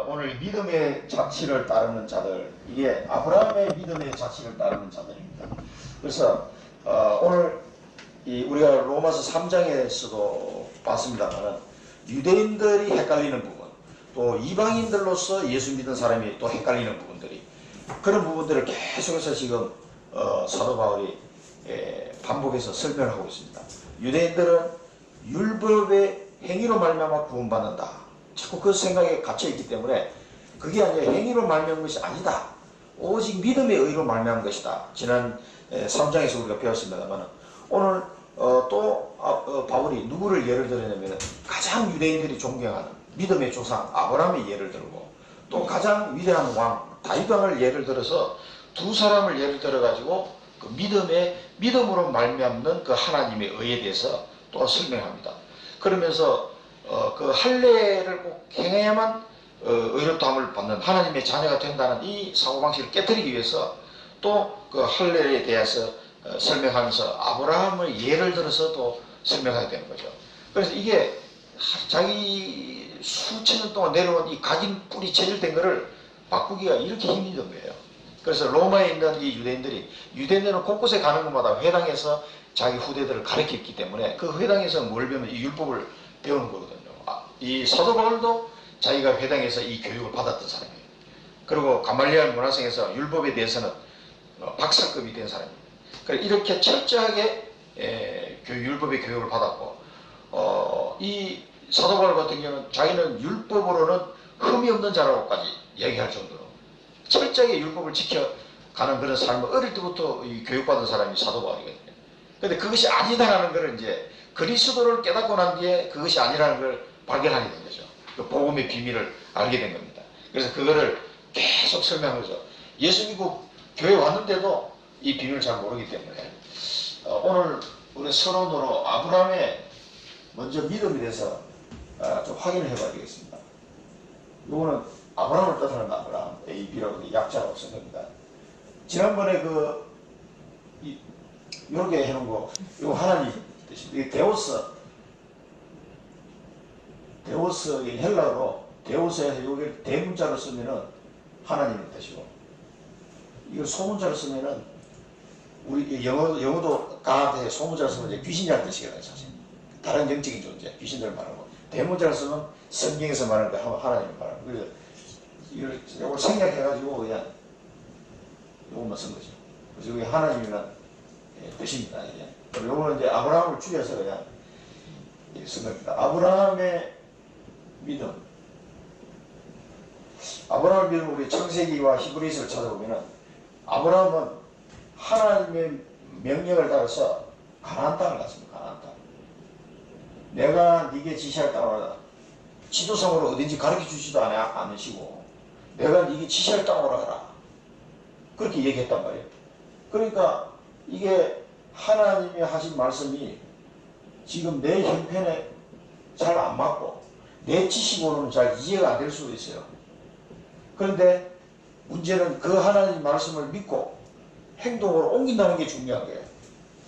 오늘 믿음의 자치를 따르는 자들, 이게 아브라함의 믿음의 자치를 따르는 자들입니다. 그래서 오늘 우리가 로마서 3장에서도 봤습니다만 유대인들이 헷갈리는 부분, 또 이방인들로서 예수 믿는 사람이 또 헷갈리는 부분들이, 그런 부분들을 계속해서 지금 사도 바울이 반복해서 설명하고 있습니다. 유대인들은 율법의 행위로 말미암아 구원받는다, 자꾸 그 생각에 갇혀있기 때문에 그게 아니라 행위로 말미암은 것이 아니다, 오직 믿음의 의로 말미암은 것이다. 지난 3장에서 우리가 배웠습니다만 오늘 또 바울이 누구를 예를 들었냐면 가장 유대인들이 존경하는 믿음의 조상 아브라함의 예를 들고, 또 가장 위대한 왕 다윗 왕을 예를 들어서 두 사람을 예를 들어 가지고 그 믿음으로 말미암는 그 하나님의 의에 대해서 또 설명합니다. 그러면서 그 할례를 꼭 행해야만 의롭다함을 받는 하나님의 자녀가 된다는 이 사고방식을 깨뜨리기 위해서 또 그 할례에 대해서 설명하면서 아브라함을 예를 들어서 또 설명하게 되는 거죠. 그래서 이게 자기 수천 년 동안 내려온 이 각인 뿌리 체질된 거를 바꾸기가 이렇게 힘이 든 거예요. 그래서 로마에 있는 이 유대인들은 곳곳에 가는 곳마다 회당에서 자기 후대들을 가르쳤기 때문에 그 회당에서 뭘 배우면 이 율법을 배우는 거거든요. 이 사도 바울도 자기가 회당에서 이 교육을 받았던 사람이에요. 그리고 가말리알 문화생에서 율법에 대해서는 박사급이 된 사람입니다. 그래서 이렇게 철저하게 율법의 교육을 받았고, 이 사도 바울 같은 경우는 자기는 율법으로는 흠이 없는 자라고까지 얘기할 정도로 철저하게 율법을 지켜가는 그런 삶을 어릴 때부터 교육받은 사람이 사도 바울이거든요. 근데 그것이 아니다라는 걸 이제 그리스도를 깨닫고 난 뒤에 그것이 아니라는 걸 발견하게 된 거죠. 그 복음의 비밀을 알게 된 겁니다. 그래서 그거를 계속 설명한 거죠. 예수 믿고 교회 왔는데도 이 비밀을 잘 모르기 때문에 오늘 우리 서론으로 아브라함의 먼저 믿음에 대해서 좀 확인을 해봐야 되겠습니다. 이거는 아브라함을 뜻하는 아브라함, AB라고 약자라고 쓴 겁니다. 지난번에 이렇게 해놓은 거, 이거 하나님 뜻입니다. 이게 데오스의 헬라어로 데오스에서 여기 대문자로 쓰면은 하나님의 뜻이고, 이거 소문자로 쓰면은 우리 영어도 가한테 소문자로 쓰면 이제 귀신이라는 뜻이거든요. 사실 다른 영적인 존재, 귀신들 말하고, 대문자로 쓰면 성경에서 말하는 거 하나님을 말하는 거. 그래서 이걸 생략해가지고 그냥 이것만 쓴 거죠. 그래서 이게 하나님이란 뜻입니다. 이게. 그리고 이거는 이제 아브라함을 줄여서 그냥 쓴 겁니다. 아브라함의 믿음. 아브라함의 믿음, 우리 창세기와 히브리서를 찾아보면은 아브라함은 하나님의 명령을 따라서 가나안 땅을 갔습니다. 가나안 땅. 내가 네게 지시할 땅을 가라. 지도상으로 어딘지 가르쳐 주지도 않으시고 내가 네게 지시할 땅으로 가라. 그렇게 얘기했단 말이에요. 그러니까 이게 하나님이 하신 말씀이 지금 내 형편에 잘 안 맞고 내 지식으로는 잘 이해가 안 될 수도 있어요. 그런데 문제는 그 하나님 말씀을 믿고 행동으로 옮긴다는 게 중요한 거예요.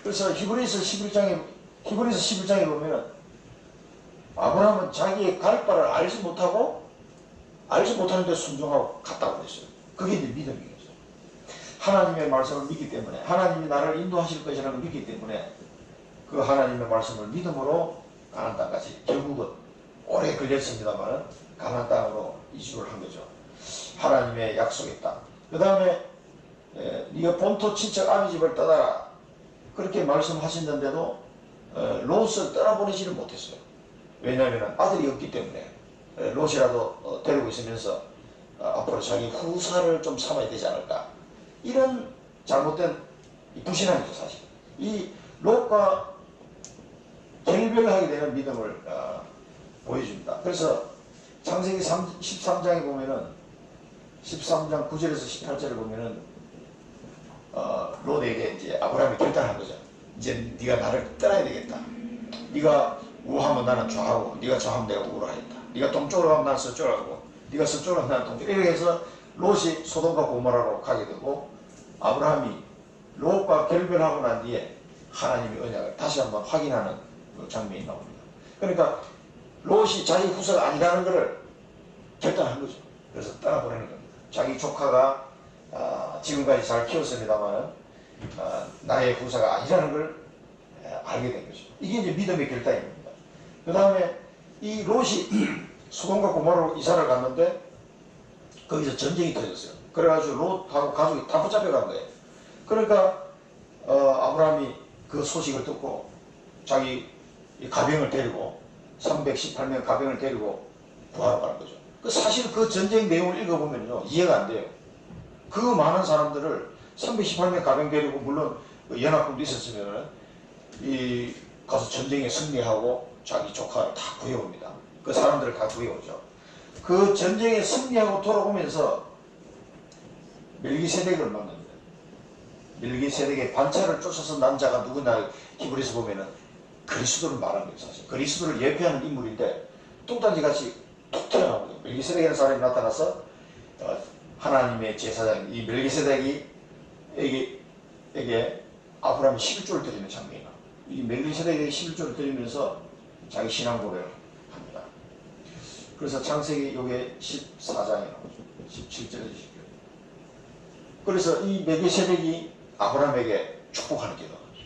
그래서 히브리서 11장에 보면은 아브라함은 자기의 갈 바를 알지 못하는데 순종하고 갔다고 그랬어요. 그게 이제 믿음인 거죠. 하나님의 말씀을 믿기 때문에, 하나님이 나를 인도하실 것이라는 걸 믿기 때문에 그 하나님의 말씀을 믿음으로 가나안 땅까지, 결국은 오래 걸렸습니다만 가나안 땅으로 이주를 한 거죠. 하나님의 약속의 땅. 그 다음에 네가 본토 친척 아비 집을 떠나라, 그렇게 말씀하셨는데도 롯을 떠나보내지를 못했어요. 왜냐하면 아들이 없기 때문에 롯이라도 데리고 있으면서 앞으로 자기 후사를 좀 삼아야 되지 않을까, 이런 잘못된 불신앙이죠. 사실 이 롯과 결별하게 되는 믿음을 보여줍니다. 그래서 창세기 13장에 보면은 13장 9절에서 18절을 보면은 롯에게 이제 아브라함이 결단한 거죠. 이제 네가 나를 떠나야 되겠다. 네가 우하면 나는 좌하고, 네가 좌하면 내가 우로 하겠다. 네가 동쪽으로 가면 나는 서쪽으로 가고, 네가 서쪽으로 가면 나는 동쪽으로, 이렇게 해서 롯이 소돔과 고모라로 가게 되고, 아브라함이 롯과 결별하고 난 뒤에 하나님의 언약을 다시 한번 확인하는 그 장면이 나옵니다. 그러니까 롯이 자기 후사가 아니라는 것을 결단한 거죠. 그래서 떠나보내는 겁니다. 자기 조카가 지금까지 잘 키웠습니다만 나의 후사가 아니라는 걸 알게 된 거죠. 이게 이제 믿음의 결단입니다. 그 다음에 이 롯이 소돔과 고모라로 이사를 갔는데 거기서 전쟁이 터졌어요. 그래가지고 롯하고 가족이 다 붙잡혀간 거예요. 그러니까 아브라함이 그 소식을 듣고 자기 가병을 데리고 318명 가병을 데리고 구하러 가는 거죠. 사실 그 전쟁 내용을 읽어보면요 이해가 안 돼요. 그 많은 사람들을 318명 가병 데리고 물론 연합군도 있었으면 이 가서 전쟁에 승리하고 자기 조카를 다 구해옵니다. 그 사람들을 다 구해오죠. 그 전쟁에 승리하고 돌아오면서 멜기세덱을 만납니다. 멜기세덱의 반차를 쫓아서 난 자가 누구나 히브리서 보면은 그리스도를 말하는 거예요. 사실 그리스도를 예표하는 인물인데 뚱딴지같이 툭 튀어나온 거예요. 멜기세덱이라는 사람이 나타나서 하나님의 제사장 이 멜기세덱에게 아브라함이 11조를 드리는 장면이 나와요. 이 멜기세덱에게 11조를 드리면서 자기 신앙 고백을 합니다. 그래서 창세기 요게 14장에 나오죠. 17절에 20절. 그래서 이 멜기세덱이 아브라함에게 축복하는 기도가 나오죠.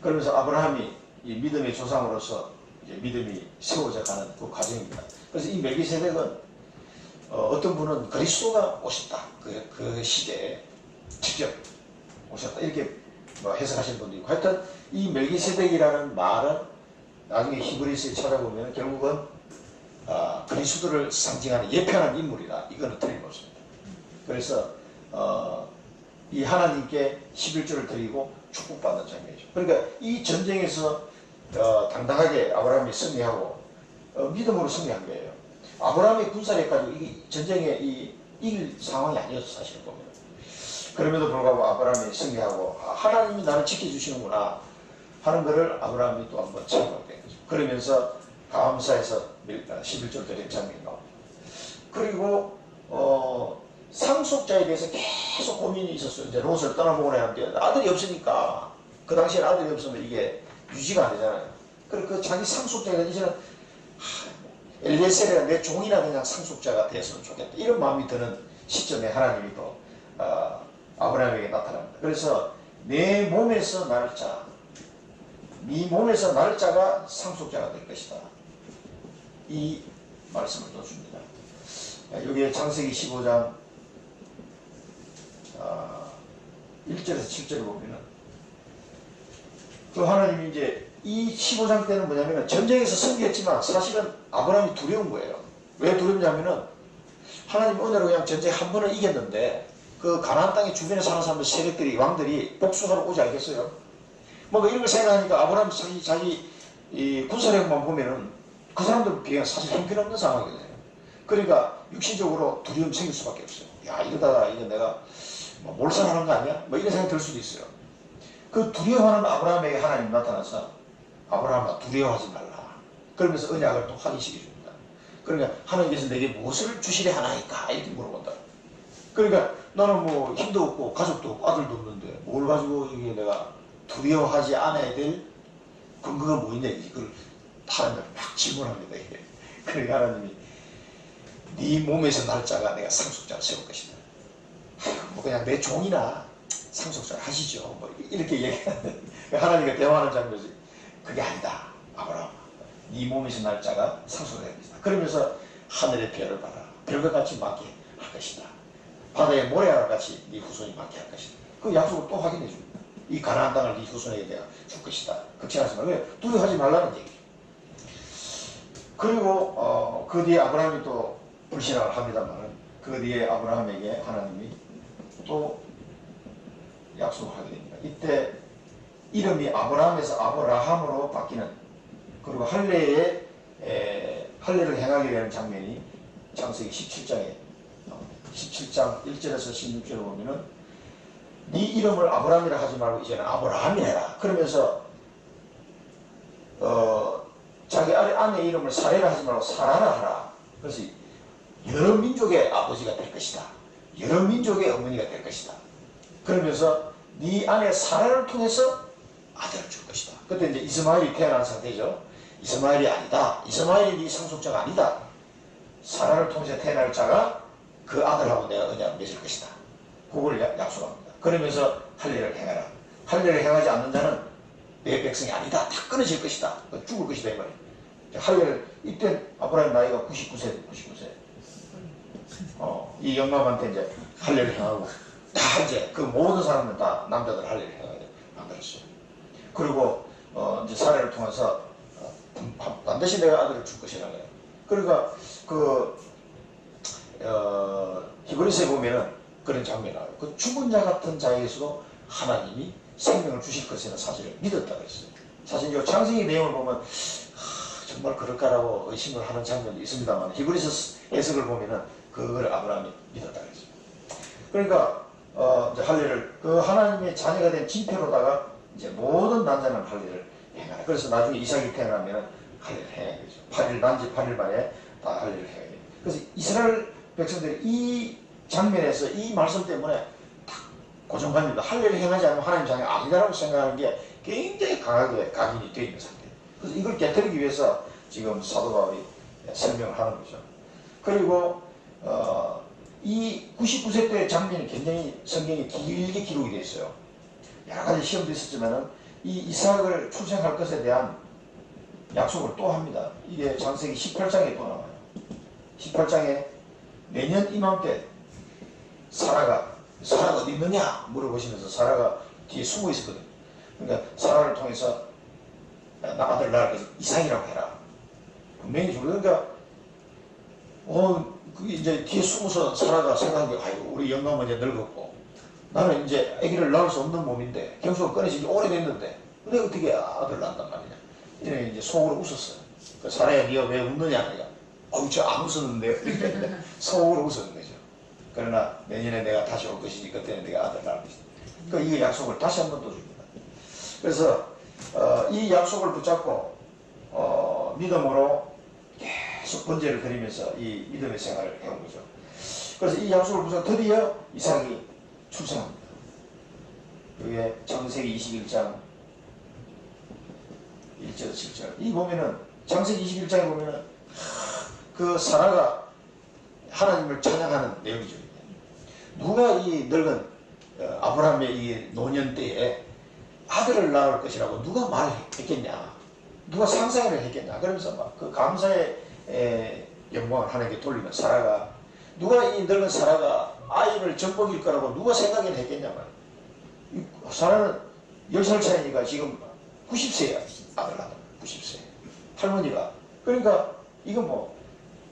그러면서 아브라함이 이 믿음의 조상으로서 이제 믿음이 세워져 가는 그 과정입니다. 그래서 이 멜기세덱은 어떤 분은 그리스도가 오셨다. 그 시대에 직접 오셨다. 이렇게 해석하시는 분도 있고 하여튼 이 멜기세덱이라는 말은 나중에 히브리서에 찾아보면 결국은 그리스도를 상징하는 예표하는 인물이다. 이거는 틀림없습니다. 그래서 이 하나님께 11조를 드리고 축복받는 장면이죠. 그러니까 이 전쟁에서 당당하게 아브라함이 승리하고 믿음으로 승리한 거예요. 아브라함의 군사력 가지고 이 전쟁에 이길 상황이 아니었어 사실 보면. 그럼에도 불구하고 아브라함이 승리하고 하나님이 나를 지켜주시는구나 하는 것을 아브라함이 또 한번 체험하게 된 거죠. 그러면서 감사해서 11조 드린 장면이 나옵니다. 그리고 상속자에 대해서 계속 고민이 있었어요. 이제 롯을 떠나보고 나는데 아들이 없으니까 그 당시에 아들이 없으면 이게 유지가 안 되잖아요. 그리고 그 자기 상속자가 이제는 엘리에셀이라 내 종이나 그냥 상속자가 됐으면 좋겠다. 이런 마음이 드는 시점에 하나님이 또 아브라함에게 나타납니다. 그래서 내 몸에서 날 자, 네 몸에서 날 자가 상속자가 될 것이다. 이 말씀을 또 줍니다. 여기에 창세기 15장 1절에서 7절을 보면은 그 하나님이 이제 이 15장 때는 뭐냐면은 전쟁에서 승리했지만 사실은 아브라함이 두려운 거예요. 왜 두렵냐면은 하나님 은혜로 그냥 전쟁 한 번은 이겼는데 그 가나안 땅의 주변에 사는 사람들 세력들이 왕들이 복수하러 오지 않겠어요? 뭐 이런 걸 생각하니까 아브라함 자기 이 군사력만 보면은 그 사람들 비해 사실 형편없는 상황이거든요. 그러니까 육신적으로 두려움이 생길 수밖에 없어요. 야 이러다가 이거 내가 몰살하는 거 아니야? 뭐 이런 생각이 들 수도 있어요. 그 두려워하는 아브라함에게 하나님 나타나서 아브라함아 두려워하지 말라. 그러면서 언약을 또 확인시켜줍니다. 그러니까 하나님께서 내게 무엇을 주시려 하나이까 이렇게 물어본다. 그러니까 나는 뭐 힘도 없고 가족도 없고 아들도 없는데 뭘 가지고 이게 내가 두려워하지 않아야 될 근거가 뭐 있냐 이걸 하나님을 막 질문합니다. 이게. 그러니까 하나님이 네 몸에서 날짜가 내가 상속자를 세울 것이다. 뭐 그냥 내 종이나 상속자를 하시죠. 뭐 이렇게 얘기하는데 하나님과 대화하는 장면이 그게 아니다. 아브라함 네 몸에서 날짜가 상속자가 될 것이다. 그러면서 하늘의 별을 봐라. 별과 같이 많게 할 것이다. 바다의 모래알 같이 네 후손이 많게 할 것이다. 그 약속을 또 확인해 줍니다. 이 가나안 땅을 네 후손에게 내가 줄 것이다. 걱정하지 말고 두려워하지 말라는 얘기죠. 그리고 그 뒤에 아브라함이 또 불신앙을 합니다만 그 뒤에 아브라함에게 하나님이 또 약속을 하게 됩니다. 이때 이름이 아브라함에서 아브라함으로 바뀌는 그리고 할례를 행하게 되는 장면이 창세기 17장에 17장 1절에서 16절을 보면은 네 이름을 아브라함이라 하지 말고 이제는 아브라함이 해라. 그러면서 자기 아내 이름을 사레라 하지 말고 사라라 하라. 그래서 여러 민족의 아버지가 될 것이다. 여러 민족의 어머니가 될 것이다. 그러면서 네 아내 사라를 통해서 아들을 줄 것이다. 그때 이제 이스마엘이 태어난 상태죠. 이스마엘이 아니다. 이스마엘이 네 상속자가 아니다. 사라를 통해서 태어날 자가 그 아들하고 내가 언약을 맺을 것이다. 그걸 약속합니다. 그러면서 할례를 행하라. 할례를 행하지 않는 자는 내 백성이 아니다. 다 끊어질 것이다. 죽을 것이다 이 말이에요. 할례를 이때 아브라함 나이가 99세. 이 영감한테 이제 할례를 행하고 다 이제 그 모든 사람들 다 남자들 할례를 행하게 만들었어요. 그리고 이제 사례를 통해서 반드시 내가 아들을 줄 것이라는 거예요. 그러니까 히브리서에 보면은 그런 장면이 나와요. 그 죽은 자 같은 자에게서도 하나님이 생명을 주실 것이라는 사실을 믿었다 그랬어요. 사실 이 창세기 내용을 보면 정말 그럴까라고 의심을 하는 장면도 있습니다만 히브리서 해석을 보면은 그걸 아브라함이 믿었다 그랬어요. 그러니까 이제 할례를 그 하나님의 자녀가 된 징표로다가 이제 모든 남자는 할례를 행하라. 그래서 나중에 이삭이 태어나면 할례를 해야 되죠. 8일 난지 8일 만에 다 할례를 해야 돼요. 그래서 이스라엘 백성들이 이 장면에서 이 말씀 때문에 다 고정관념입니다. 할례를 행하지 않으면 하나님 자녀가 아니다라고 생각하는 게 굉장히 강하게 각인이 되어 있는 상태예요. 그래서 이걸 깨뜨리기 위해서 지금 사도 바울이 설명을 하는 거죠. 그리고 이 99세 때 장면이 굉장히 성경에 길게 기록이 되어 있어요. 여러 가지 시험도 있었지만은 이 이삭을 출생할 것에 대한 약속을 또 합니다. 이게 창세기 18장에 또 나와요. 18장에 내년 이맘때 사라가 어디 있느냐 물어보시면서 사라가 뒤에 숨어 있었거든요. 그러니까 사라를 통해서 나 아들 낳을 것을 이삭이라고 해라. 분명히 좀 그러니까 그게 이제 뒤에 숨어서 사라가 생각한 게 아이고 우리 영감은 이제 늙었고 나는 이제 아기를 낳을 수 없는 몸인데 경수가 꺼내진 지 오래됐는데 근데 어떻게 아들 낳는단 말이냐. 이제 속으로 웃었어요. 사라야 네가 왜 웃느냐 내가 저 안 웃었는데 속으로 웃었는 거죠. 그러나 내년에 내가 다시 올 것이니 그때는 내가 아들 낳을 것이다. 그러니까 이 약속을 다시 한 번 또 줍니다. 그래서 이 약속을 붙잡고 믿음으로 계속 번제를 드리면서 이 믿음의 생활을 해온 거죠. 그래서 이 약속을 붙잡고 드디어 이삭이 출생합니다. 이게 창세기 21장 1절 7절 이 보면은 창세기 21장에 보면은 그 사라가 하나님을 찬양하는 내용이죠. 누가 이 늙은 아브라함의 이 노년 때에 아들을 낳을 것이라고 누가 말했겠냐, 누가 상상을 했겠냐. 그러면서 막 그 감사의 영광을 하나님께 돌리면 사라가 누가 이 늙은 사라가 아이를 젖먹일 거라고 누가 생각을 했겠냐 말이야. 사라는 10살 차이니까 지금 90세야. 아들 낳은 90세 할머니가. 그러니까 이거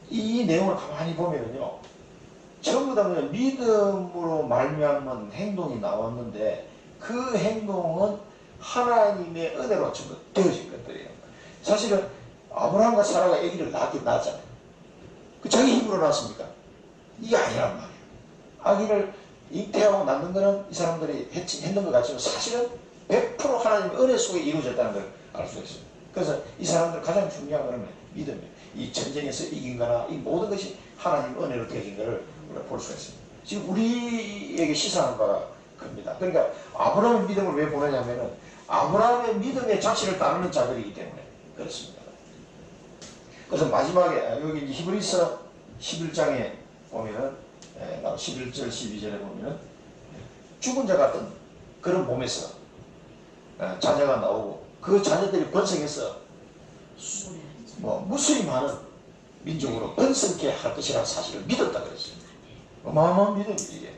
이 내용을 가만히 보면요 전부 다 그냥 믿음으로 말미암은 행동이 나왔는데 그 행동은 하나님의 은혜로 전부 되어진 것들이에요. 사실은 아브라함과 사라가 아기를 낳긴 낳았잖아요. 그 자기 힘으로 낳았습니까? 이게 아니란 말이에요. 아기를 잉태하고 낳는 거는 이 사람들이 했는 것 같지만 사실은 100% 하나님의 은혜 속에 이루어졌다는 걸 알 수 있어요. 그래서 이 사람들 가장 중요한 거는 믿음이에요. 이 전쟁에서 이긴 거나 이 모든 것이 하나님 은혜로 되어진 것을 우리가 볼 수가 있습니다. 지금 우리에게 시사하는 바가 큽니다. 그러니까 아브라함의 믿음을 왜 보느냐면은 아브라함의 믿음의 자취를 따르는 자들이기 때문에 그렇습니다. 그래서 마지막에 여기 이제 히브리서 11장에 보면은 11절 12절에 보면은 죽은 자 같은 그런 몸에서 자녀가 나오고 그 자녀들이 번성해서 무수히 많은 민족으로 번성케 할 것이라는 사실을 믿었다 그랬어요. 어마어마한 믿음이지 이게.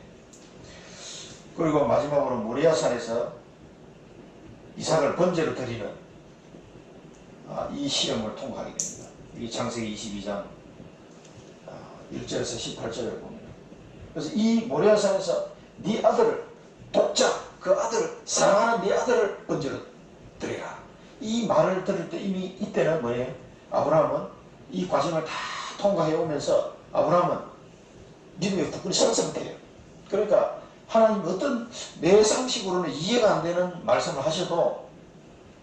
그리고 마지막으로 모리아산에서 이삭을 번제로 드리는 이 시험을 통과하게 됩니다. 이 창세기 22장 1절에서 18절을 보면 그래서 이 모리아산에서 네 아들을 독자 그 아들을 사랑하는 네 아들을 번제로 드리라. 이 말을 들을 때 이미 이때는 뭐예요? 아브라함은 이 과정을 다 통과해 오면서 아브라함은 믿음의 국군이 선 상태예요. 그러니까 하나님 어떤 내 상식으로는 이해가 안 되는 말씀을 하셔도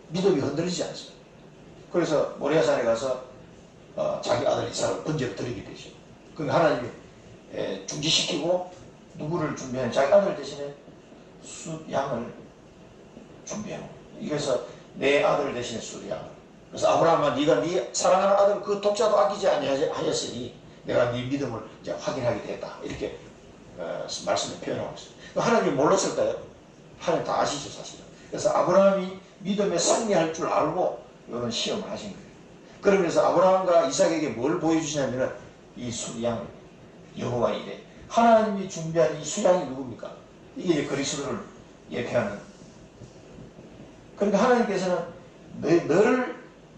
믿음이 흔들리지 않습니다. 그래서 모리아산에 가서 자기 아들 이삭을 번제로 드리게 되죠. 그러니까 하나님이 중지시키고 누구를 준비하는 자기 아들 대신에 숫양을 준비하고 그래서 내 아들 대신에 숫양을. 그래서 아브라함아 네가 네 사랑하는 아들 그 독자도 아끼지 아니하였으니 내가 네 믿음을 이제 확인하게 됐다. 이렇게 말씀을 표현하고 있어요. 하나님이 몰랐을까요? 하나님 다 아시죠, 사실은. 그래서 아브라함이 믿음에 승리할 줄 알고 이런 시험을 하신 거예요. 그러면서 아브라함과 이삭에게 뭘 보여주시냐면은 이 수양을 여호와 이래. 하나님이 준비한 이 수양이 누굽니까? 이게 이제 그리스도를 예표하는. 그러니까 하나님께서는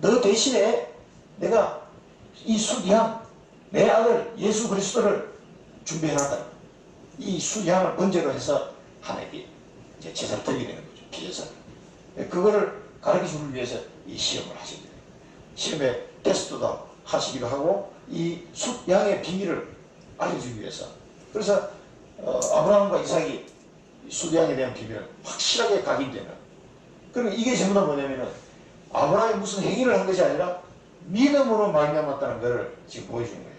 너 대신에 내가 이 수양, 내 아들 예수 그리스도를 준비해놨다. 이 수양을 번제로 해서 하나님께 이제 제사를 드리게 되는 거죠. 피제사를. 그거를 가르쳐주기 위해서 이 시험을 하신 거예요. 시험의 테스트도 하시기도 하고 이 숫양의 비밀을 알려주기 위해서. 그래서 아브라함과 이삭이 숫양에 대한 비밀을 확실하게 각인되는. 그러면 이게 전부 다 뭐냐면은 아브라함이 무슨 행위를 한 것이 아니라 믿음으로 말미암았다는 것을 지금 보여주는 거예요.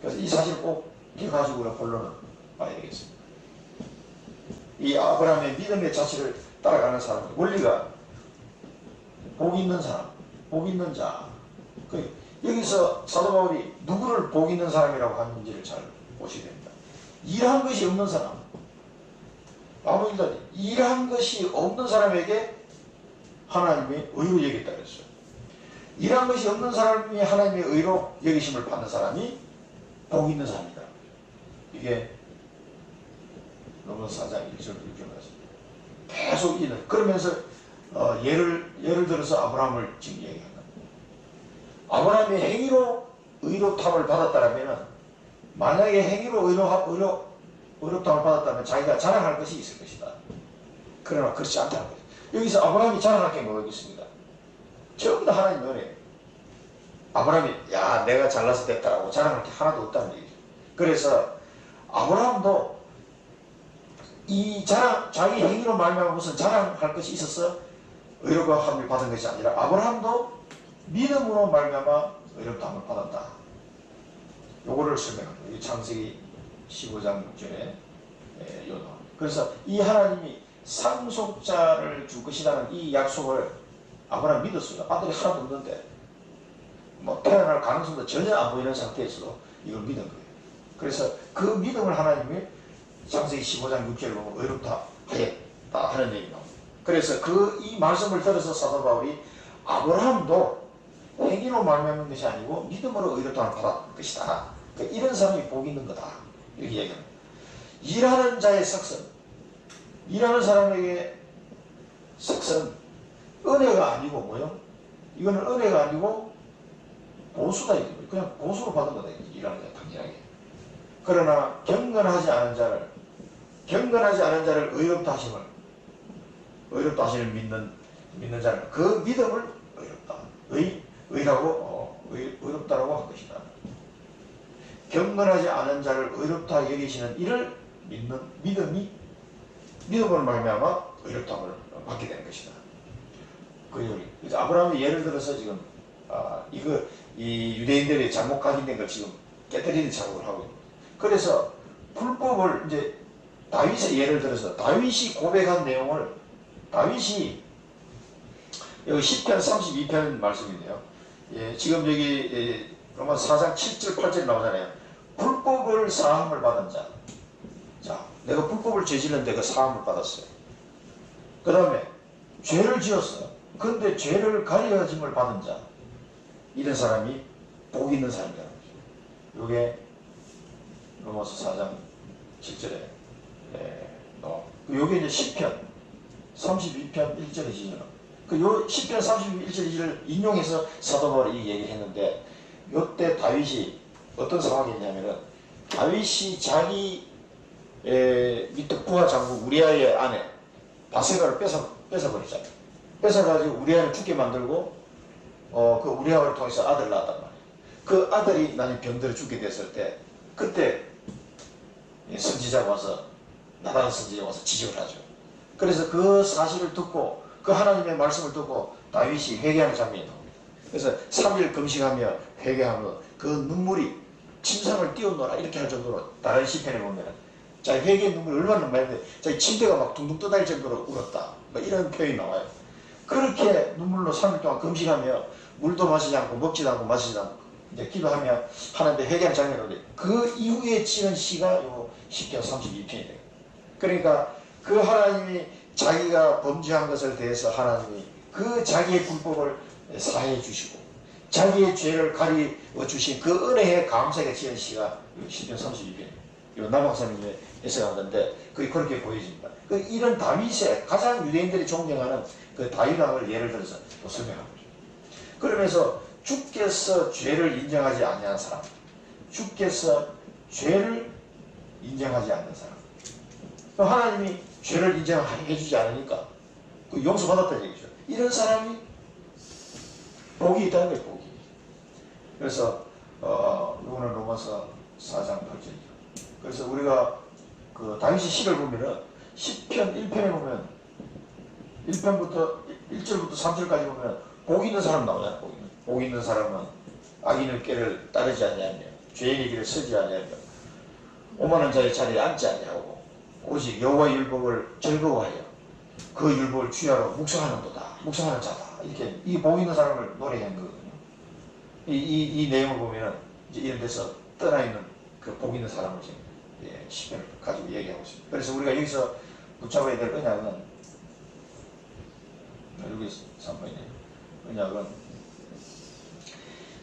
그래서 이 사실을 꼭 기억하시고 본론을 봐야 되겠습니다. 이 아브라함의 믿음의 자체를 따라가는 사람의 원리가 복 있는 사람, 복 있는 자. 여기서 사도 바울이 누구를 복 있는 사람이라고 하는지를 잘 보셔야 됩니다. 일한 것이 없는 사람. 바울은 일한 것이 없는 사람에게 하나님이 의로 여겼다 그랬어요. 일한 것이 없는 사람이 하나님의 의로 여기심을 받는 사람이 복 있는 사람이다. 이게 로마서 4장 1절부터 6절 말씀입니다. 계속 이는 그러면서 예를 들어서 아브라함을 지금 얘기한다. 아브라함이 행위로 의롭다함을 받았다면 만약에 행위로 의롭다함을 받았다면 자기가 자랑할 것이 있을 것이다. 그러나 그렇지 않다는 거죠. 여기서 아브라함이 자랑할 게 뭐가 있습니까? 전부 다 하나님 은혜. 아브라함이 야 내가 잘나서 됐다라고 자랑할 게 하나도 없다는 얘기죠. 그래서 아브라함도 이 자기 행위로 말미암아 무슨 자랑할 것이 있어서 의롭다함을 받은 것이 아니라 아브라함도 믿음으로 말미암아 의롭다함을 받았다. 요거를 설명합니다. 이 창세기 15장 6절에 요도. 그래서 이 하나님이 상속자를 줄 것이라는 이 약속을 아브라함 믿었어요. 아들이 하나도 없는데 뭐 태어날 가능성도 전혀 안 보이는 상태에서도 이걸 믿은 거예요. 그래서 그 믿음을 하나님이 창세기 15장 6절을 보면 의롭다 하였다 하는 얘기 나옵니다. 그래서 이 말씀을 들어서 사도 바울이 아브라함도 행위로 말미암은 것이 아니고 믿음으로 의롭다함을 받았을 것이다. 그러니까 이런 사람이 복이 있는 거다. 이렇게 얘기합니다. 일하는 자의 sak선, 일하는 사람에게 sak선, 은혜가 아니고 뭐요? 이거는 은혜가 아니고 보수다. 그냥 보수로 받은 거다. 일하는 자 당연하게. 그러나 경건하지 않은 자를 의롭다 하심을 믿는 자는 그 믿음을 의롭다. 의롭다라고 한 것이다. 경건하지 않은 자를 의롭다 여기시는 이를 믿는 믿음을 말미암아 의롭다함을 받게 되는 것이다. 그래서 아브라함이 예를 들어서 지금 이 유대인들이 잘못 각인된 걸 지금 깨뜨리는 작업을 하고 있는 거예요. 그래서 불법을 이제 다윗의 예를 들어서 다윗이 고백한 내용을 다윗이 여기 10편 32편 말씀이네요. 예, 지금 여기 로마서 4장 7절 8절 나오잖아요. 불법을 사함을 받은 자. 자, 내가 불법을 저질렀는데 그 사함을 받았어요. 그 다음에 죄를 지었어요. 근데 죄를 가려짐을 받은 자. 이런 사람이 복 있는 사람이라는 거죠. 이게 로마서 4장 7절에 요게 이제 10편 32편 1절에 지금 요 10편 32편 1절 인용해서 사도 바울이 이 얘기를 했는데 요때 다윗이 어떤 상황이었냐면은 다윗이 자기 밑에 부하 장군 우리아의 아내 바세바를 뺏어버리잖아요. 뺏어가지고 우리아를 죽게 만들고 그 우리아를 통해서 아들을 낳았단 말이에요. 그 아들이 나중에 병들어 죽게 됐을 때 그때 선지자가 와서 나다는 선지자가 와서 지적을 하죠. 그래서 그 사실을 듣고 그 하나님의 말씀을 듣고 다윗이 회개하는 장면이 나옵니다. 그래서 3일 금식하며 회개하며 그 눈물이 침상을 띄워놓으라 이렇게 할 정도로 다른 시편에 보면 자기 회개의 눈물이 얼마나 많이 나는데 자기 침대가 막 둥둥 떠다닐 정도로 울었다. 뭐 이런 표현이 나와요. 그렇게 눈물로 3일 동안 금식하며 물도 마시지 않고 먹지도 않고 마시지도 않고 이제 기도하며 하는데 회개한 장면인데 그 이후에 지은 시가 요 10편 32편이에요. 그러니까 그 하나님이 자기가 범죄한 것을 대해서 하나님이 그 자기의 불법을 사해 주시고 자기의 죄를 가리워 주신 그 은혜에 감사하게 지은 시가 10편 32편이에요. 요 남학사님이 해석한 건데 그게 그렇게 보여집니다. 그 이런 다윗의 가장 유대인들이 존경하는 그 다윗왕을 예를 들어서 또 설명합니다. 그러면서 주께서 죄를 인정하지 아니한 사람, 주께서 죄를 인정하지 않는 사람, 하나님이 죄를 인정해주지 않으니까 그 용서받았다는 얘기죠. 이런 사람이 복이 있다는 거예요. 복이. 그래서 이거는 로마서 4장 8절이죠. 그래서 우리가 그 다윗의 시를 보면은 10편 1편에 보면 1편부터 1절부터 3절까지 보면 복 있는 사람 나오잖아요. 복 있는 사람은 악인의 꾀를 따르지 아니하며 죄인의 길을 서지 아니하며 오만한 자의 자리에 앉지 아니하고 오직 여호와의 율법을 즐거워하여 그 율법을 주야로 묵상하는도다. 묵상하는 자다. 이렇게 이 복 있는 사람을 노래한 거거든요. 이 내용을 보면은 이제 이런 데서 떠나 있는 그 복 있는 사람을 지금 시편을 가지고 얘기하고 있습니다. 그래서 우리가 여기서 붙잡아야 될 언약은 여기 3번이네요. 언약은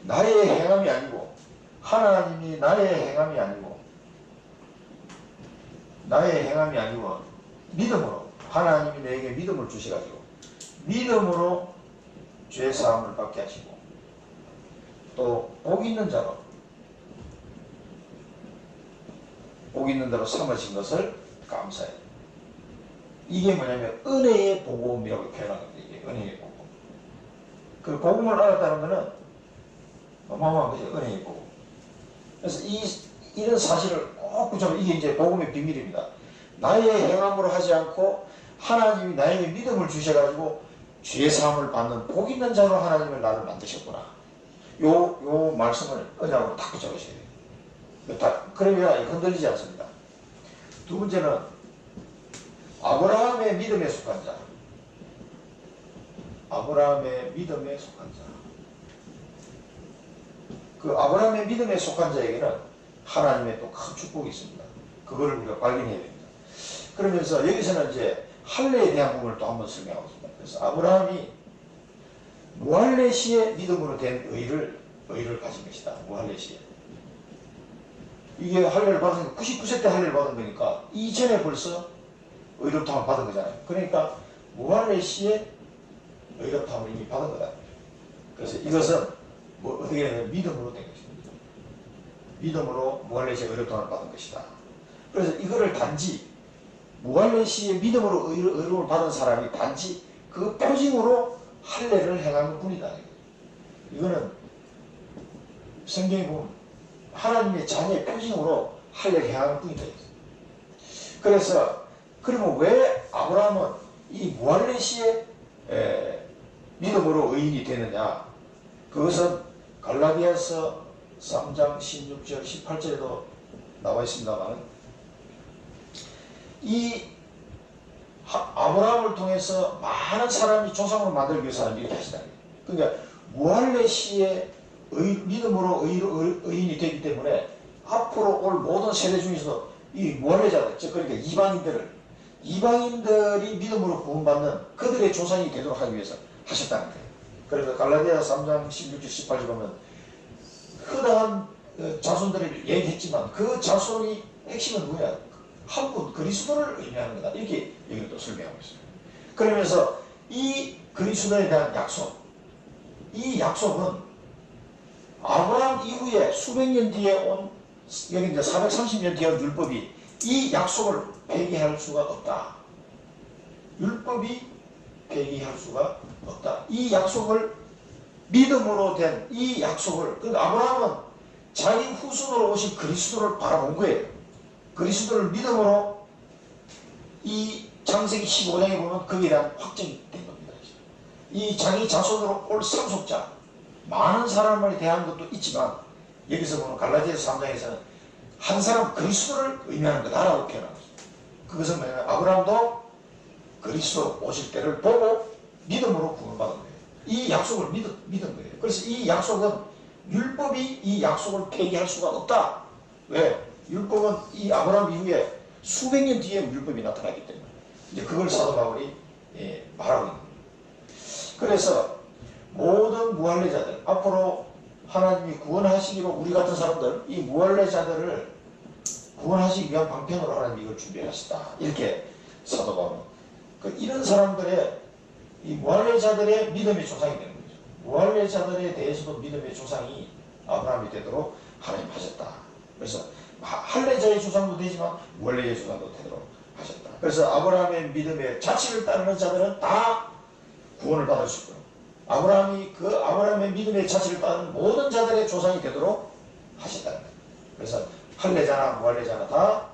나의 행함이 아니고 하나님이 나의 행함이 아니고 나의 행함이 아니고 믿음으로 하나님이 내게 믿음을 주셔가지고 믿음으로 죄사함을 받게 하시고 또 복 있는 자로 복 있는 대로 삼으신 것을 감사해요. 이게 뭐냐면 은혜의 복음이라고 표현한 겁니다. 이게 은혜의 복음. 그 복음을 알았다는 것은 어마어마한 거죠. 은혜의 복음. 그래서 이런 사실을 꼭 붙잡으면 이게 이제 복음의 비밀입니다. 나의 행함으로 하지 않고 하나님이 나에게 믿음을 주셔가지고 죄사함을 받는 복 있는 자로 하나님을 나를 만드셨구나. 요 말씀을 언약으로 딱 붙잡으셔야 돼요. 그러면 흔들리지 않습니다. 두 번째는 아브라함의 믿음에 속한 자. 아브라함의 믿음에 속한 자. 그 아브라함의 믿음에 속한 자에게는 하나님의 또 큰 축복이 있습니다. 그거를 우리가 발견해야 됩니다. 그러면서 여기서는 이제 할례에 대한 부분을 또 한번 설명하고 있습니다. 그래서 아브라함이 무할례 시에 믿음으로 된 의를 가진 것이다. 무할례 시에. 이게 할례를 받은 99세 때 할례를 받은 거니까 이전에 벌써 의롭다함을 받은 거잖아요. 그러니까 무할례 시에 의롭다함을 이미 받은 거다. 그래서 이것은 뭐 어떻게 되냐면 믿음으로 된 것입니다. 믿음으로 무할례 시에 의롭다함을 받은 것이다. 그래서 이거를 단지 무할례 시에 믿음으로 의로움을 받은 사람이 단지 그 표징으로 할례를 행한 것 뿐이다. 이거는 성경에 보면 하나님의 자녀의 표징으로 할례를 행하는 뿐이다. 그래서 그러면 왜 아브라함은 이 무할례 시에 믿음으로 의인이 되느냐? 그것은 갈라디아서 3장 16절 18절에도 나와 있습니다만 이 아브라함을 통해서 많은 사람이 조상으로 만들기 위해서 하나님이 이렇게 하시다. 그러니까 무할례 시에 믿음으로 의인이 되기 때문에 앞으로 올 모든 세대 중에서도 이 무할례자들, 즉 그러니까 이방인들이 믿음으로 구원받는 그들의 조상이 되도록 하기 위해서 하셨다는 거예요. 그래서 갈라디아 3장 16절 18절 보면 흔한 자손들을 얘기했지만 그 자손이 핵심은 뭐야? 한 분 그리스도를 의미하는 거다. 이렇게 여기를 또 설명하고 있어요. 그러면서 이 그리스도에 대한 약속, 이 약속은 아브라함 이후에 수백 년 뒤에 온 여기 이제 430년 뒤에 온 율법이 이 약속을 폐기할 수가 없다. 율법이 폐기할 수가 없다. 이 약속을 믿음으로 된 이 약속을 그러니까 아브라함은 자기 후손으로 오신 그리스도를 바라본 거예요. 그리스도를 믿음으로 이 창세기 15장에 보면 거기에 대한 확정이 된 겁니다. 이 자기 자손으로 올 상속자 많은 사람을 대한 것도 있지만 여기서 보면 갈라디아서 3장에서는 한 사람 그리스도를 의미하는 거다라고 표현하고 있습니다. 그것은 뭐냐면 아브라함도 그리스도 오실 때를 보고 믿음으로 구원받은 거예요. 이 약속을 믿은 거예요. 그래서 이 약속은 율법이 이 약속을 폐기할 수가 없다. 왜? 율법은 이 아브라함 이후에 수백 년 뒤에 율법이 나타나기 때문에 이제 그걸 사도 바울이 말하고 있는 거예요. 그래서 모든 무할례자들, 앞으로 하나님이 구원하시기로 우리 같은 사람들, 이 무할례자들을 구원하시기 위한 방편으로 하나님이 이걸 준비하셨다. 이렇게 사도 바울은 이런 사람들의 이 무할례자들의 믿음의 조상이 되는 거죠. 무할례자들에 대해서도 믿음의 조상이 아브라함이 되도록 하나님 하셨다. 그래서 할례자의 조상도 되지만 무할례자의 조상도 되도록 하셨다. 그래서 아브라함의 믿음의 자치를 따르는 자들은 다 구원을 받을 수 있고, 아브라함이 그 아브라함의 믿음의 자치를 따르는 모든 자들의 조상이 되도록 하셨다는 거예요. 그래서 할례자나 무할례자나 다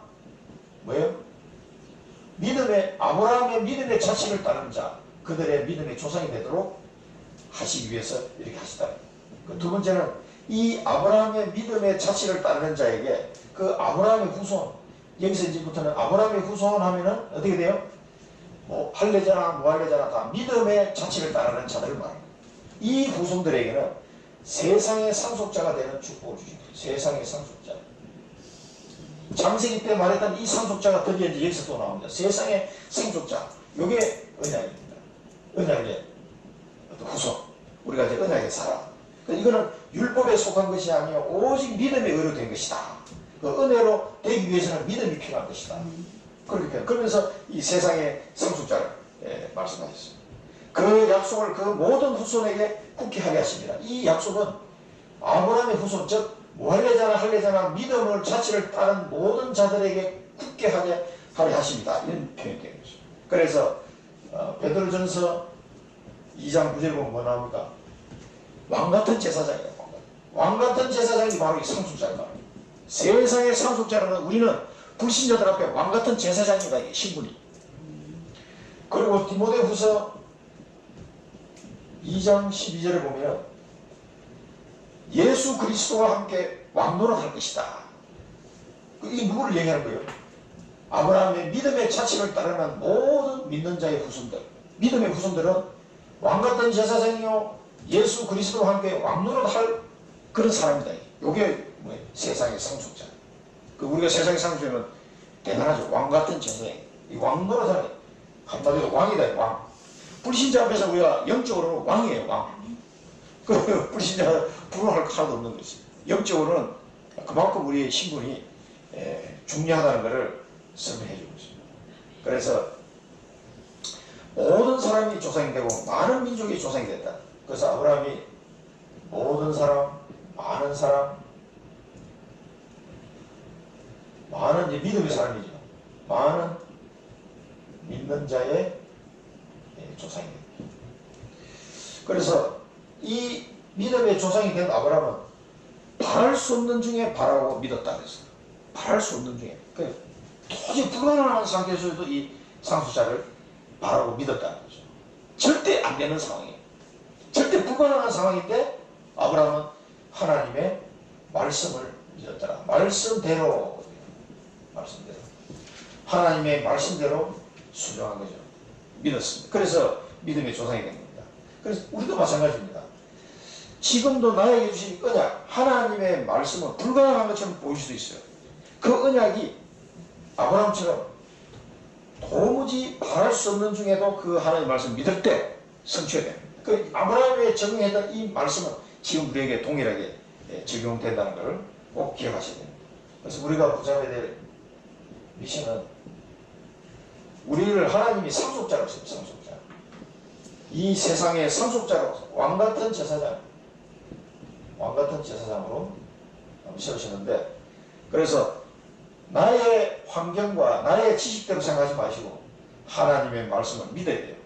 뭐예요? 아브라함의 믿음의 자치를 따르는 자, 그들의 믿음의 조상이 되도록 하시기 위해서 이렇게 하시다. 두 번째는 이 아브라함의 믿음의 자치를 따르는 자에게 그 아브라함의 후손, 여기서 이제부터는 아브라함의 후손 하면은 어떻게 돼요? 뭐 할례자나 무할례자나 다 믿음의 자치를 따르는 자들을 말합니다. 이 후손들에게는 세상의 상속자가 되는 축복을 주십니다. 세상의 상속자. 창세기 때 말했던 이 상속자가 드디어 이제 여기서 또 나옵니다. 세상의 상속자. 이게 언약입니다. 언약의 후손. 우리가 이제 언약의 사람. 이거는 율법에 속한 것이 아니요 오직 믿음의 의로 된 것이다. 그 은혜로 되기 위해서는 믿음이 필요한 것이다. 그렇게 그러면서 이 세상의 상속자를 말씀하셨습니다. 그 약속을 그 모든 후손에게 굳게 하게 하십니다. 이 약속은 아브라함의 후손, 즉 무할례자나 할례자나 믿음을 자치를 따른 모든 자들에게 굳게 하게 하려 하십니다. 이런 표현이 되는 거죠. 그래서 베드로전서 2장 9절 보면 뭐 나옵니까? 왕같은 제사장이에요. 왕같은 제사장이 바로 이 상속자를 말합니다. 세상의 상속자라는 우리는 불신자들 앞에 왕같은 제사장이다. 이게 신분이. 그리고 디모데후서 2장 12절에 보면 예수 그리스도와 함께 왕노릇할 것이다. 이 누구를 얘기하는 거예요? 아브라함의 믿음의 자치를 따르는 모든 믿는 자의 후손들. 믿음의 후손들은 왕같은 제사장이요 예수 그리스도와 함께 왕노릇할 그런 사람이다. 이게 뭐예요? 세상의 상속자. 우리가 세상의 상속자는 대단하죠. 왕같은 제사장. 이 왕노릇하는 한마디로 왕이다. 왕. 불신자 앞에서 우리가 영적으로는 왕이에요. 왕. 그 불신자 부러워할 거 하나도 없는 것이. 영적으로는 그만큼 우리의 신분이 중요하다는 것을 설명해 주고 있습니다. 그래서 모든 사람이 조상이 되고 많은 민족이 조상이 됐다. 그래서 아브라함이 모든 사람, 많은 사람, 많은 이제 믿음의 사람이죠. 많은 믿는 자의 조상이 됩니다. 그래서 이 믿음의 조상이 된 아브라함은 바랄 수 없는 중에 바라고 믿었다 그랬어요. 바랄 수 없는 중에. 도저히 불가능한 상태에서도 이 상속자를 바라고 믿었다는 거죠. 절대 안 되는 상황이에요. 절대 불가능한 상황인데 아브라함은 하나님의 말씀을 믿었더라. 말씀대로 하나님의 말씀대로 순종한 거죠. 믿었습니다. 그래서 믿음의 조상이 된 겁니다. 그래서 우리도 마찬가지입니다. 지금도 나에게 주신 언약, 하나님의 말씀은 불가능한 것처럼 보일 수도 있어요. 그 언약이 아브라함처럼 도무지 바랄 수 없는 중에도 그 하나님의 말씀을 믿을 때 성취가 됩니다. 그 아브라함에 적용했던 이 말씀은 지금 우리에게 동일하게 적용된다는 것을 꼭 기억하셔야 됩니다. 그래서 우리가 붙잡아야 될 미션은 우리를 하나님이 상속자로 세우셨습니다. 상속자. 이 세상의 상속자로 왕같은 제사장, 왕같은 제사장으로 세우셨는데, 그래서 나의 환경과 나의 지식대로 생각하지 마시고 하나님의 말씀을 믿어야 돼요.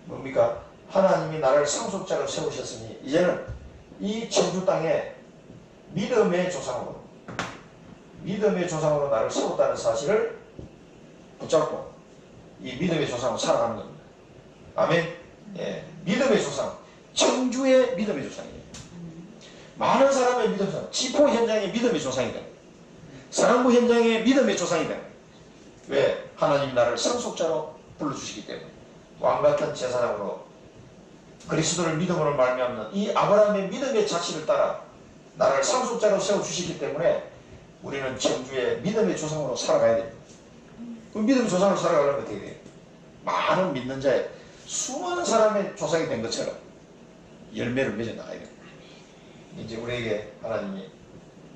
뭡니까? 하나님이 나를 상속자로 세우셨으니 이제는 이 천주 땅에 믿음의 조상으로 나를 세웠다는 사실을 붙잡고 이 믿음의 조상으로 살아가는 겁니다. 아멘. 예, 믿음의 조상, 천주의 믿음의 조상이에요. 많은 사람의 믿음의 조상, 지포 현장의 믿음의 조상이 됩니다. 사랑부 현장의 믿음의 조상이 됩니다. 왜? 하나님이 나를 상속자로 불러주시기 때문에. 왕같은 제사장으로 그리스도를 믿음으로 말미암는 이 아브라함의 믿음의 자치를 따라 나를 상속자로 세워주시기 때문에 우리는 청주의 믿음의 조상으로 살아가야 됩니다. 그 믿음의 조상으로 살아가려면 어떻게 돼요? 많은 믿는 자의 수많은 사람의 조상이 된 것처럼 열매를 맺어 나가야 됩니다. 이제 우리에게 하나님이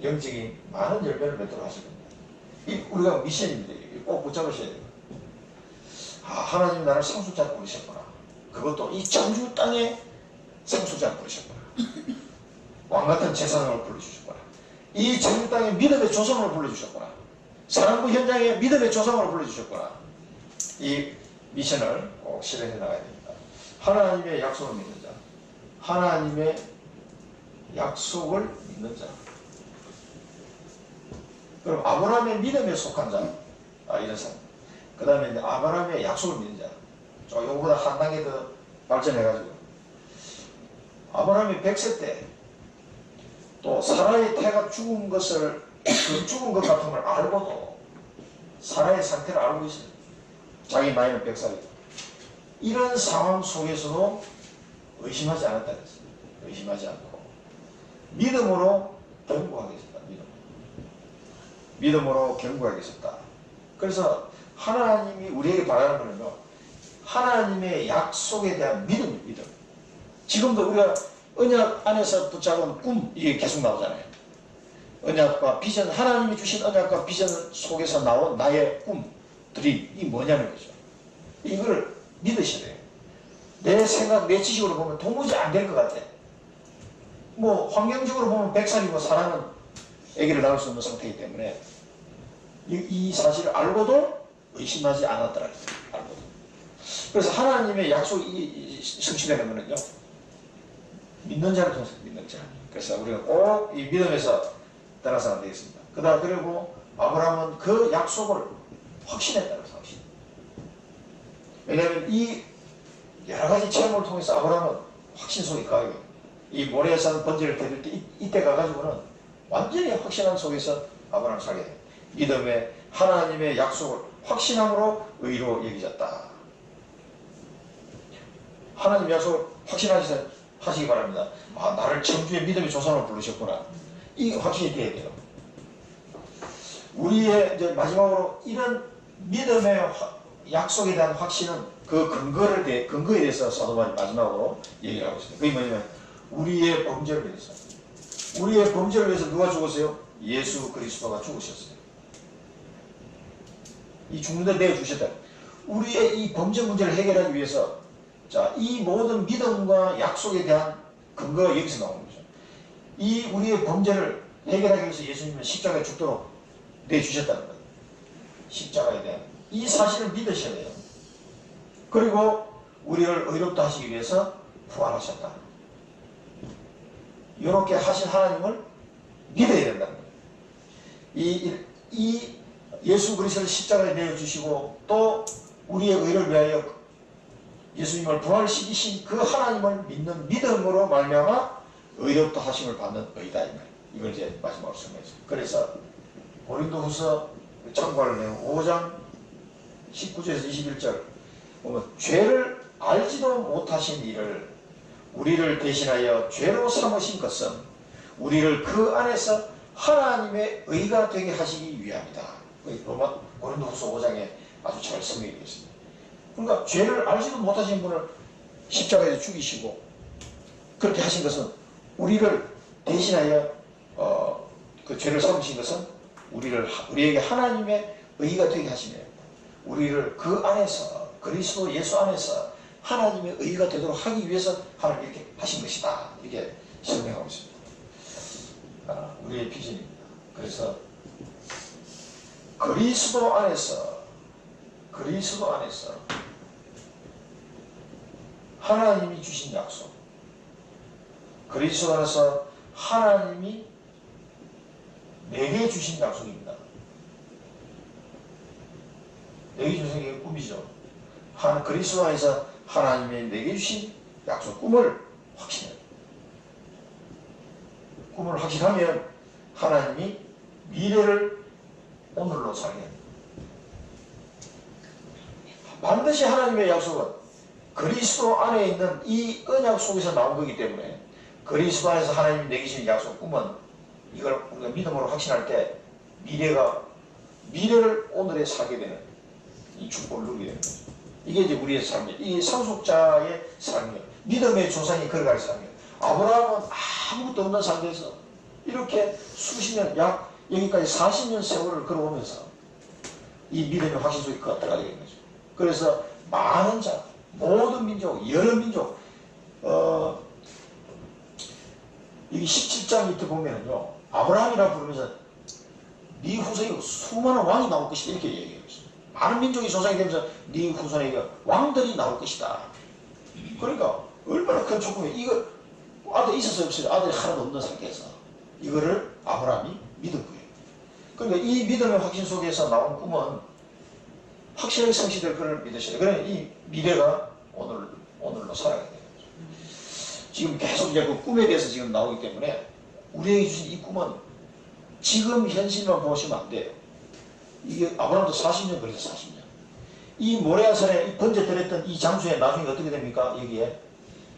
영적인 많은 열매를 맺도록 하실 겁니다. 이 우리가 미션입니다. 꼭 붙잡으셔야 돼요. 하나님이 나를 상속자로 부르셨구나. 그것도 이 청주 땅에 상속자로 부르셨구나. 왕같은 재산을 불러주셨구나. 이 청주 땅에 믿음의 조상으로 불러주셨구나. 사랑부 현장에 믿음의 조상으로 불러주셨구나. 이 미션을 꼭 실행해 나가야 됩니다. 하나님의 약속을 믿는 자, 하나님의 약속을 믿는 자. 그럼 아브라함의 믿음에 속한 자, 이런 사람. 그 다음에 이제 아브라함의 약속을 믿는 자. 요거보다 한 단계 더 발전해가지고 아브라함이 100세 때 또 사라의 태가 죽은 것을 그 죽은 것 같음을 알고도 사라의 상태를 알고 있어요. 자기 나이는 100살이고 이런 상황 속에서도 의심하지 않았다 그랬어요. 의심하지 않고 믿음으로 견고하겠습니다. 믿음으로 견고하겠습니다. 그래서 하나님이 우리에게 바라는 거는요, 하나님의 약속에 대한 믿음. 지금도 우리가 언약 안에서 붙잡은 꿈, 이게 계속 나오잖아요. 언약과 비전, 하나님이 주신 언약과 비전 속에서 나온 나의 꿈들이 이 뭐냐는 거죠. 이걸 믿으셔야 돼요. 내 생각, 내 지식으로 보면 도무지 안 될 것 같아. 뭐 환경적으로 보면 100살이고 사람은 아기를 낳을 수 없는 상태이기 때문에 이 사실을 알고도 의심하지 않았더라. 알고도. 그래서 하나님의 약속이 성취되는 거는요, 믿는 자를 통해서 믿는 자. 그래서 우리가 꼭 이 믿음에서 따라서는 되겠습니다. 그리고 아브라함은 그 약속을 확신했다는 확신. 왜냐하면 이 여러 가지 체험을 통해서 아브라함은 확신 속에 가요. 이 모리아산 번제를 드릴 때 이때 가가지고는 완전히 확신한 속에서 아브라함을 살게 돼요. 믿음의 하나님의 약속을 확신함으로 의로 여기졌다. 하나님 약속을 확신하시기 바랍니다. 나를 청주의 믿음의 조상으로 부르셨구나. 이 확신이 돼야 돼요. 우리의 이제 마지막으로 이런 믿음의 약속에 대한 확신은 그 근거에 대해서 사도 바울이 마지막으로 얘기를 하고 있습니다. 그게 뭐냐면 우리의 범죄를 위해서. 우리의 범죄를 위해서 누가 죽었어요? 예수 그리스도가 죽으셨어요. 이 죽는데 내어주셨다. 우리의 이 범죄 문제를 해결하기 위해서 자, 이 모든 믿음과 약속에 대한 근거가 여기서 나오는 거죠. 이 우리의 범죄를 해결하기 위해서 예수님은 십자가에 죽도록 내주셨다는 거예요. 십자가에 대한 이 사실을 믿으셔야 돼요. 그리고 우리를 의롭다 하시기 위해서 부활하셨다. 이렇게 하신 하나님을 믿어야 된다는 거예요. 이 예수 그리스도를 십자가에 내어주시고 또 우리의 의를 위하여 예수님을 부활시키신 그 하나님을 믿는 믿음으로 말미암아 의롭다 하심을 받는 의다. 이걸 이제 마지막으로 설명했습니다. 그래서 고린도후서 참고할 내용 5장 19절에서 21절 보면 죄를 알지도 못하신 이를 우리를 대신하여 죄로 삼으신 것은 우리를 그 안에서 하나님의 의가 되게 하시기 위함이다. 고린도후서 5장에 아주 잘 설명해 있습니다. 그러니까 죄를 알지도 못하신 분을 십자가에서 죽이시고 그렇게 하신 것은 우리를 대신하여 그 죄를 삼으신 것은 우리에게 하나님의 의가 되게 하시네요. 우리를 그 안에서 그리스도 예수 안에서 하나님의 의가 되도록 하기 위해서 하나님 이렇게 하신 것이다. 이렇게 설명하고 있습니다. 우리의 비전입니다. 그래서 그리스도 안에서 하나님이 주신 약속, 그리스도 안에서 하나님이 내게 주신 약속입니다. 내게 주신 게 꿈이죠. 그리스도 안에서 하나님이 내게 주신 약속, 꿈을 확신해요. 꿈을 확신하면 하나님이 미래를 오늘로 살게 합니다. 반드시 하나님의 약속은 그리스도 안에 있는 이 언약 속에서 나온 거기 때문에 그리스도 안에서 하나님이 내게 주신 약속, 꿈은 이걸 우리가 믿음으로 확신할 때 미래를 오늘에 살게 되는 이 축복을 누리게 되는 거죠. 이게 이제 우리의 삶이에요. 이 상속자의 삶이에요. 믿음의 조상이 걸어갈 삶이에요. 아브라함은 아무것도 없는 상태에서 이렇게 수십 년, 약 여기까지 40년 세월을 걸어오면서 이 믿음의 확신 속에 들어가게 되는 거죠. 그래서 많은 자, 모든 민족, 여러 민족, 여기 17장 밑에 보면은요, 아브라함이라 부르면서 네 후손이 수많은 왕이 나올 것이다 이렇게 얘기해요. 많은 민족이 조상이 되면서 네 후손에게 왕들이 나올 것이다. 그러니까 얼마나 큰 축복이에요. 이거 아들 있었어요 없어요? 아들이 하나도 없는 상태에서 이거를 아브라함이 믿은 거예요. 그러니까 이 믿음의 확신 속에서 나온 꿈은 확실하게 성취될 것을 믿으셔야 돼요. 그러니 이 미래가 오늘로 살아가게 돼요. 지금 계속 이제 그 꿈에 대해서 지금 나오기 때문에 우리에게 주신 이 꿈은 지금 현실만 보시면 안 돼요. 이게 아브라함도 40년 걸렸어. 40년. 이 모레아산에 번제드렸던 이 장소에 나중에 어떻게 됩니까? 여기에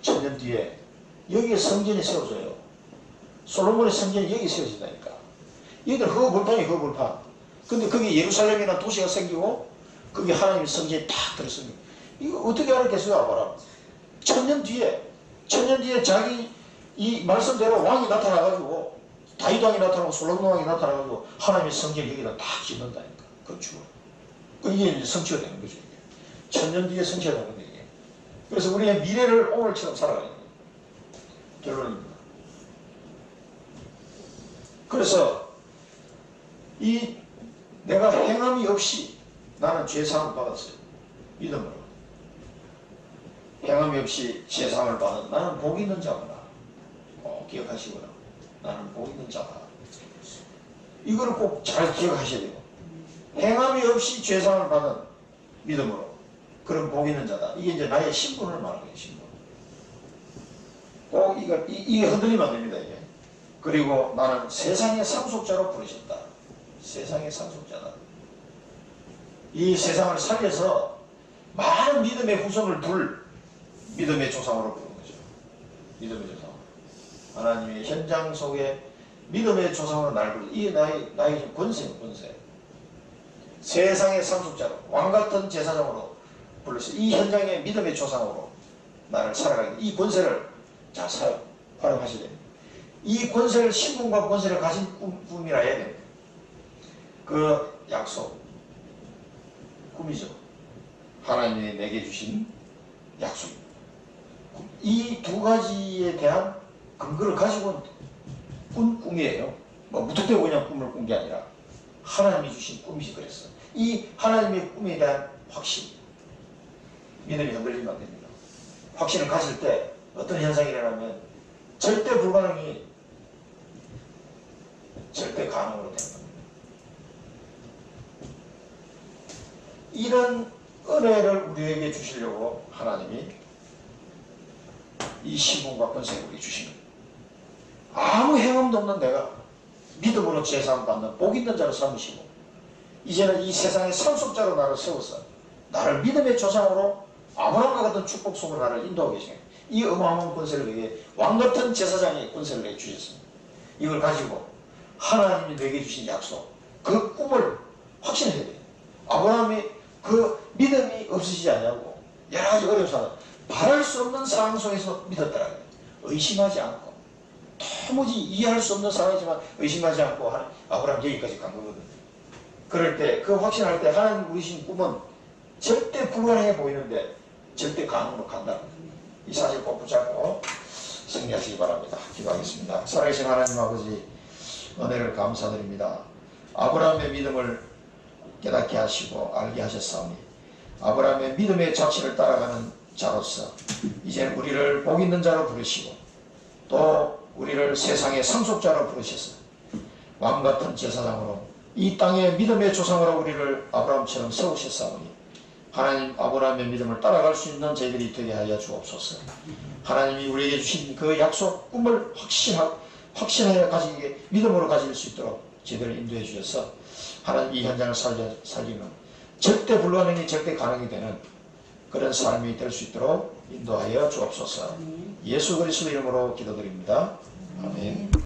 1000년 뒤에 여기에 성전이 세워져요. 솔로몬의 성전이 여기 세워진다니까. 얘들 허벌판이 허벌판. 근데 거기 예루살렘이라는 도시가 생기고 거기 하나님의 성전이 딱 들어섭니다. 이거 어떻게 알았겠어요? 아브라함. 1000년 뒤에 자기 이 말씀대로 왕이 나타나가지고 다윗 왕이 나타나고 솔로몬 왕이 나타나가지고 하나님의 성전을 여기다 딱 짓는다니까. 건축을. 이게 이제 성취가 되는 거죠. 이게. 1000년 뒤에 성취가 되는 거예요. 이게. 그래서 우리의 미래를 오늘처럼 살아가는 거예요. 결론입니다. 그래서 이 내가 행함이 없이 나는 죄사함을 받았어요. 믿음으로. 행함이 없이 죄사함을 받은 나는 복 있는 자구나. 기억하시고요. 나는 복 있는 자다. 이거를 꼭 잘 기억하셔야 돼요. 행함이 없이 죄사함을 받은 믿음으로. 그런 복 있는 자다. 이게 이제 나의 신분을 말하는 거예요. 신분. 꼭 이게 흔들리면 안 됩니다. 이게. 그리고 나는 세상의 상속자로 부르셨다. 세상의 상속자다. 이 세상을 살려서 많은 믿음의 후손을 둘 믿음의 조상으로 부르는 거죠. 믿음의 조상. 하나님의 현장 속에 믿음의 조상으로 나를 부르죠. 이게 나의 권세예요. 권세. 세상의 상속자로 왕같은 제사장으로 불러서 이 현장의 믿음의 조상으로 나를 살아가게 이 권세를 잘 활용하셔야 됩니다. 이 권세를 신분과 권세를 가진 꿈이라 해야 됩니다. 그 약속 꿈이죠. 하나님이 내게 주신 약속입니다. 이 두 가지에 대한 근거를 가지고 꾼 꿈이에요. 뭐 무턱대고 그냥 꿈을 꾼 게 아니라 하나님이 주신 꿈이지 그랬어. 이 하나님의 꿈에 대한 확신, 믿음이 흔들리면 안 됩니다. 확신을 가질 때 어떤 현상이 일어나면 절대 불가능이 절대 가능으로 되는 겁니다. 이런 은혜를 우리에게 주시려고 하나님이 이 신분과 권세를 우리에게 주신 겁니다. 아무 행함도 없는 내가 믿음으로 제사함 받는 복 있는 자로 삼으시고 이제는 이 세상의 상속자로 나를 세워서 나를 믿음의 조상으로 아브라함과 같은 축복 속으로 나를 인도하고 계십니다. 이 어마어마한 권세를 내게 왕같은 제사장의 권세를 내게 주셨습니다. 이걸 가지고 하나님이 내게 주신 약속 그 꿈을 확신해야 돼요. 아브라함이 그 믿음이 없으시지 않냐고 여러 가지 어려운 상황 바랄 수 없는 상황 속에서 믿었더라고요. 의심하지 않고 도무지 이해할 수 없는 상황이지만 의심하지 않고 아브라함 여기까지 간 거거든요. 그럴 때 그 확신할 때 하나님 우리신 꿈은 절대 불가능해 보이는데 절대 가능으로 간다. 이 사실 꼭 붙잡고 승리하시기 바랍니다. 기도하겠습니다. 살아계신 하나님 아버지 은혜를 감사드립니다. 아브라함의 믿음을 깨닫게 하시고 알게 하셨사오니 아브라함의 믿음의 자취를 따라가는 자로서 이제는 우리를 복 있는 자로 부르시고 또 우리를 세상의 상속자로 부르셔서 왕같은 제사장으로 이 땅의 믿음의 조상으로 우리를 아브라함처럼 세우셨사오니 하나님 아브라함의 믿음을 따라갈 수 있는 저희들이 되게 하여 주옵소서. 하나님이 우리에게 주신 그 약속 꿈을 확신하여 가지게 믿음으로 가질 수 있도록 저희들을 인도해 주셔서 하나님 이 현장을 살리는 절대 불가능이 절대 가능이 되는 그런 삶이 될 수 있도록 인도하여 주옵소서. 예수 그리스도 이름으로 기도드립니다. 아멘.